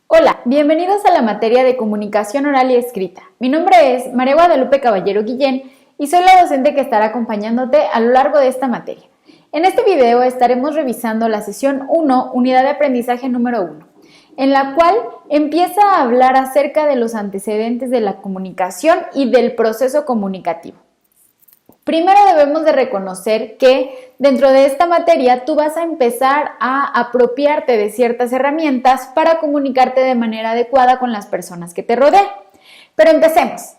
Hola, bienvenidos a la materia de comunicación oral y escrita. Mi nombre es María Guadalupe Caballero Guillén y soy la docente que estará acompañándote a lo largo de esta materia. En este video estaremos revisando la sesión 1, unidad de aprendizaje número 1, en la cual empieza a hablar acerca de los antecedentes de la comunicación y del proceso comunicativo. Primero debemos de reconocer que dentro de esta materia tú vas a empezar a apropiarte de ciertas herramientas para comunicarte de manera adecuada con las personas que te rodean. Pero empecemos.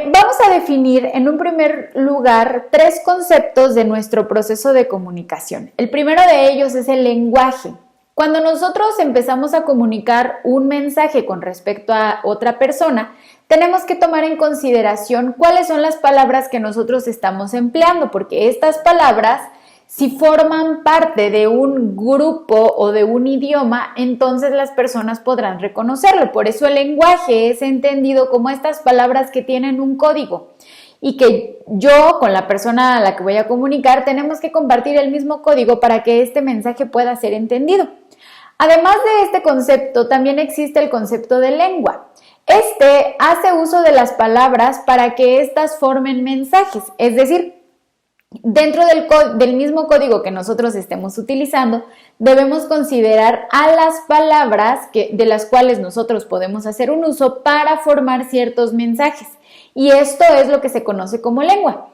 Vamos a definir en un primer lugar 3 conceptos de nuestro proceso de comunicación. El primero de ellos es el lenguaje. Cuando nosotros empezamos a comunicar un mensaje con respecto a otra persona, tenemos que tomar en consideración cuáles son las palabras que nosotros estamos empleando, porque estas palabras, si forman parte de un grupo o de un idioma, entonces las personas podrán reconocerlo. Por eso el lenguaje es entendido como estas palabras que tienen un código y que yo, con la persona a la que voy a comunicar, tenemos que compartir el mismo código para que este mensaje pueda ser entendido. Además de este concepto, también existe el concepto de lengua. Este hace uso de las palabras para que éstas formen mensajes, es decir, dentro del mismo código que nosotros estemos utilizando, debemos considerar a las palabras de las cuales nosotros podemos hacer un uso para formar ciertos mensajes. Y esto es lo que se conoce como lengua.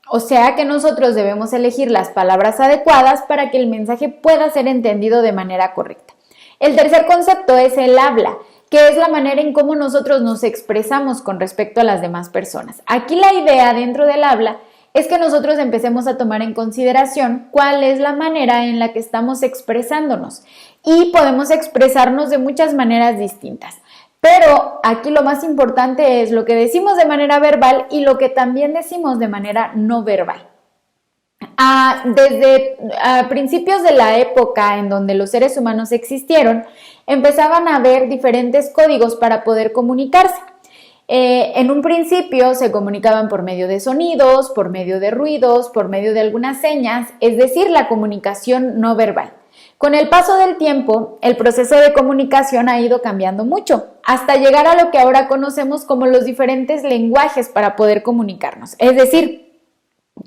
O sea que nosotros debemos elegir las palabras adecuadas para que el mensaje pueda ser entendido de manera correcta. El tercer concepto es el habla, que es la manera en cómo nosotros nos expresamos con respecto a las demás personas. Aquí la idea dentro del habla es que nosotros empecemos a tomar en consideración cuál es la manera en la que estamos expresándonos y podemos expresarnos de muchas maneras distintas. Pero aquí lo más importante es lo que decimos de manera verbal y lo que también decimos de manera no verbal. Desde principios de la época en donde los seres humanos existieron, empezaban a haber diferentes códigos para poder comunicarse. En un principio se comunicaban por medio de sonidos, por medio de ruidos, por medio de algunas señas, es decir, la comunicación no verbal. Con el paso del tiempo, el proceso de comunicación ha ido cambiando mucho, hasta llegar a lo que ahora conocemos como los diferentes lenguajes para poder comunicarnos. Es decir,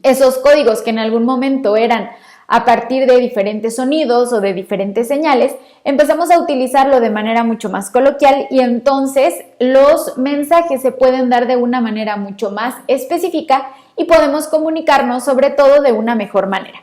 esos códigos que en algún momento eran a partir de diferentes sonidos o de diferentes señales, empezamos a utilizarlo de manera mucho más coloquial y entonces los mensajes se pueden dar de una manera mucho más específica y podemos comunicarnos sobre todo de una mejor manera.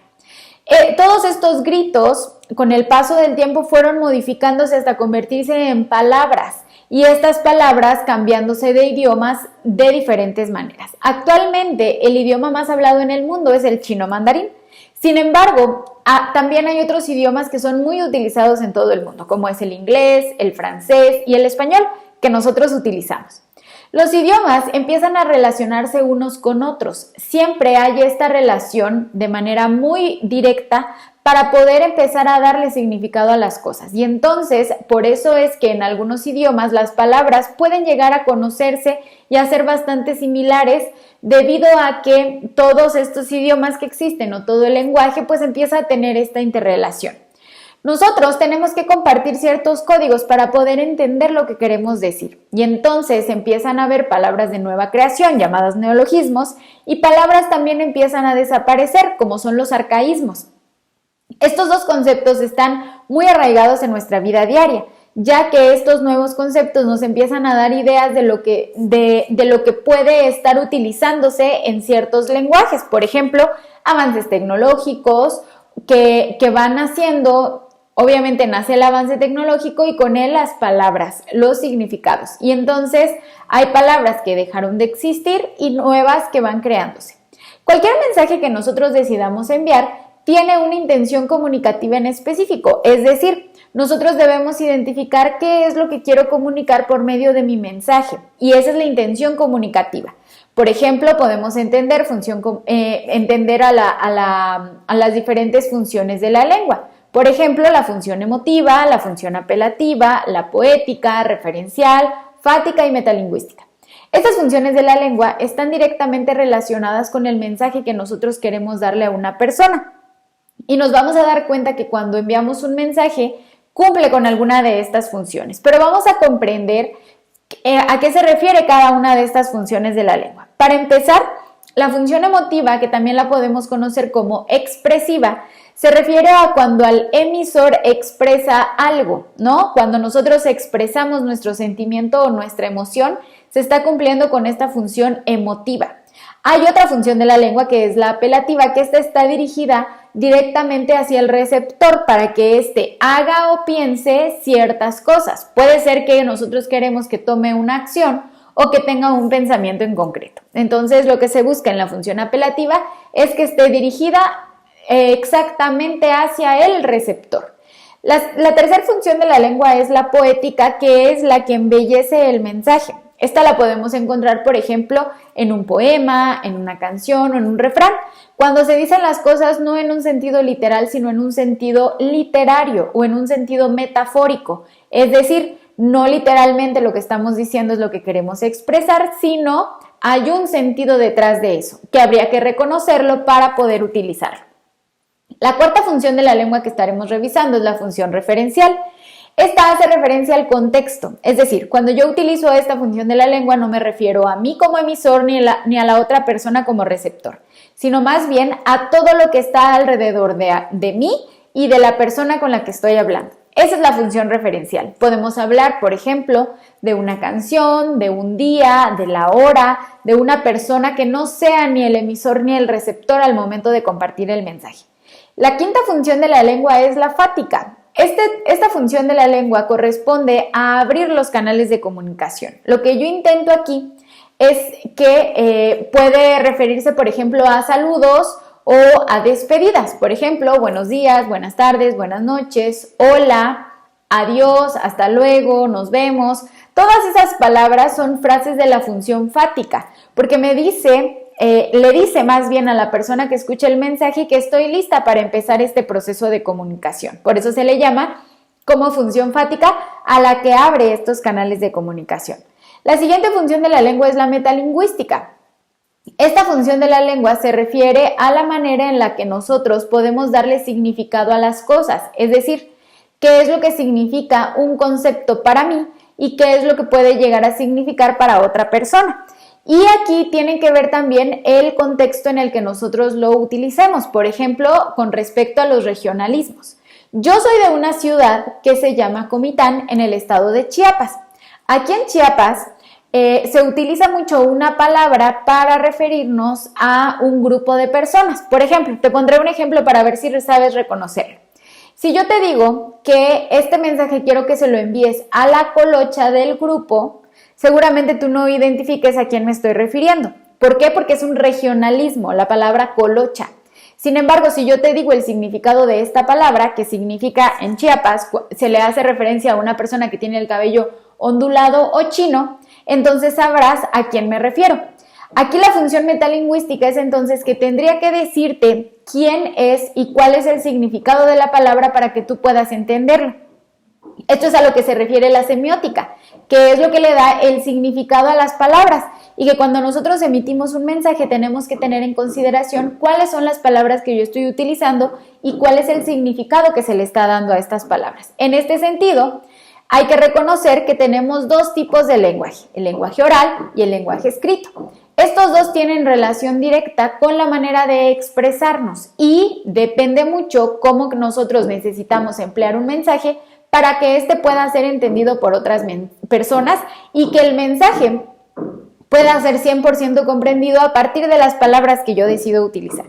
Todos estos gritos con el paso del tiempo fueron modificándose hasta convertirse en palabras y estas palabras cambiándose de idiomas de diferentes maneras. Actualmente el idioma más hablado en el mundo es el chino mandarín. Sin embargo, también hay otros idiomas que son muy utilizados en todo el mundo, como es el inglés, el francés y el español que nosotros utilizamos. Los idiomas empiezan a relacionarse unos con otros. Siempre hay esta relación de manera muy directa para poder empezar a darle significado a las cosas. Y entonces, por eso es que en algunos idiomas las palabras pueden llegar a conocerse y a ser bastante similares debido a que todos estos idiomas que existen o todo el lenguaje pues empieza a tener esta interrelación. Nosotros tenemos que compartir ciertos códigos para poder entender lo que queremos decir y entonces empiezan a haber palabras de nueva creación llamadas neologismos y palabras también empiezan a desaparecer como son los arcaísmos. Estos dos conceptos están muy arraigados en nuestra vida diaria, ya que estos nuevos conceptos nos empiezan a dar ideas de lo que puede estar utilizándose en ciertos lenguajes. Por ejemplo, avances tecnológicos que van haciendo. Obviamente nace el avance tecnológico y con él las palabras, los significados. Y entonces hay palabras que dejaron de existir y nuevas que van creándose. Cualquier mensaje que nosotros decidamos enviar tiene una intención comunicativa en específico. Es decir, nosotros debemos identificar qué es lo que quiero comunicar por medio de mi mensaje. Y esa es la intención comunicativa. Por ejemplo, podemos entender a las diferentes funciones de la lengua. Por ejemplo, la función emotiva, la función apelativa, la poética, referencial, fática y metalingüística. Estas funciones de la lengua están directamente relacionadas con el mensaje que nosotros queremos darle a una persona. Y nos vamos a dar cuenta que cuando enviamos un mensaje, cumple con alguna de estas funciones. Pero vamos a comprender a qué se refiere cada una de estas funciones de la lengua. Para empezar, la función emotiva, que también la podemos conocer como expresiva, se refiere a cuando al emisor expresa algo, ¿no? Cuando nosotros expresamos nuestro sentimiento o nuestra emoción, se está cumpliendo con esta función emotiva. Hay otra función de la lengua que es la apelativa, que esta está dirigida directamente hacia el receptor para que éste haga o piense ciertas cosas. Puede ser que nosotros queremos que tome una acción o que tenga un pensamiento en concreto. Entonces, lo que se busca en la función apelativa es que esté dirigida exactamente hacia el receptor. La tercera función de la lengua es la poética, que es la que embellece el mensaje. Esta la podemos encontrar, por ejemplo, en un poema, en una canción o en un refrán, cuando se dicen las cosas no en un sentido literal, sino en un sentido literario o en un sentido metafórico. Es decir, no literalmente lo que estamos diciendo es lo que queremos expresar, sino hay un sentido detrás de eso, que habría que reconocerlo para poder utilizarlo. La cuarta función de la lengua que estaremos revisando es la función referencial. Esta hace referencia al contexto, es decir, cuando yo utilizo esta función de la lengua no me refiero a mí como emisor ni a la otra persona como receptor, sino más bien a todo lo que está alrededor de mí y de la persona con la que estoy hablando. Esa es la función referencial. Podemos hablar, por ejemplo, de una canción, de un día, de la hora, de una persona que no sea ni el emisor ni el receptor al momento de compartir el mensaje. La quinta función de la lengua es la fática. Esta función de la lengua corresponde a abrir los canales de comunicación. Lo que yo intento aquí es que puede referirse, por ejemplo, a saludos o a despedidas. Por ejemplo, buenos días, buenas tardes, buenas noches, hola, adiós, hasta luego, nos vemos. Todas esas palabras son frases de la función fática, porque le dice más bien a la persona que escucha el mensaje que estoy lista para empezar este proceso de comunicación. Por eso se le llama como función fática a la que abre estos canales de comunicación. La siguiente función de la lengua es la metalingüística. Esta función de la lengua se refiere a la manera en la que nosotros podemos darle significado a las cosas, es decir, qué es lo que significa un concepto para mí y qué es lo que puede llegar a significar para otra persona. Y aquí tiene que ver también el contexto en el que nosotros lo utilicemos, por ejemplo, con respecto a los regionalismos. Yo soy de una ciudad que se llama Comitán en el estado de Chiapas. Aquí en Chiapas se utiliza mucho una palabra para referirnos a un grupo de personas. Por ejemplo, te pondré un ejemplo para ver si sabes reconocerlo. Si yo te digo que este mensaje quiero que se lo envíes a la colocha del grupo, seguramente tú no identifiques a quién me estoy refiriendo. ¿Por qué? Porque es un regionalismo, la palabra colocha. Sin embargo, si yo te digo el significado de esta palabra, que significa en Chiapas, se le hace referencia a una persona que tiene el cabello ondulado o chino, entonces sabrás a quién me refiero. Aquí la función metalingüística es entonces que tendría que decirte quién es y cuál es el significado de la palabra para que tú puedas entenderlo. Esto es a lo que se refiere la semiótica, que es lo que le da el significado a las palabras y que cuando nosotros emitimos un mensaje tenemos que tener en consideración cuáles son las palabras que yo estoy utilizando y cuál es el significado que se le está dando a estas palabras. En este sentido, hay que reconocer que tenemos dos tipos de lenguaje, el lenguaje oral y el lenguaje escrito. Estos dos tienen relación directa con la manera de expresarnos y depende mucho cómo nosotros necesitamos emplear un mensaje para que éste pueda ser entendido por otras personas y que el mensaje pueda ser 100% comprendido a partir de las palabras que yo decido utilizar.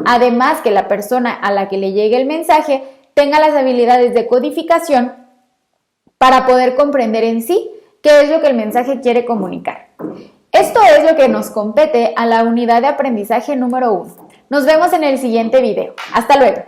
Además, que la persona a la que le llegue el mensaje tenga las habilidades de codificación para poder comprender en sí qué es lo que el mensaje quiere comunicar. Esto es lo que nos compete a la unidad de aprendizaje número 1. Nos vemos en el siguiente video. Hasta luego.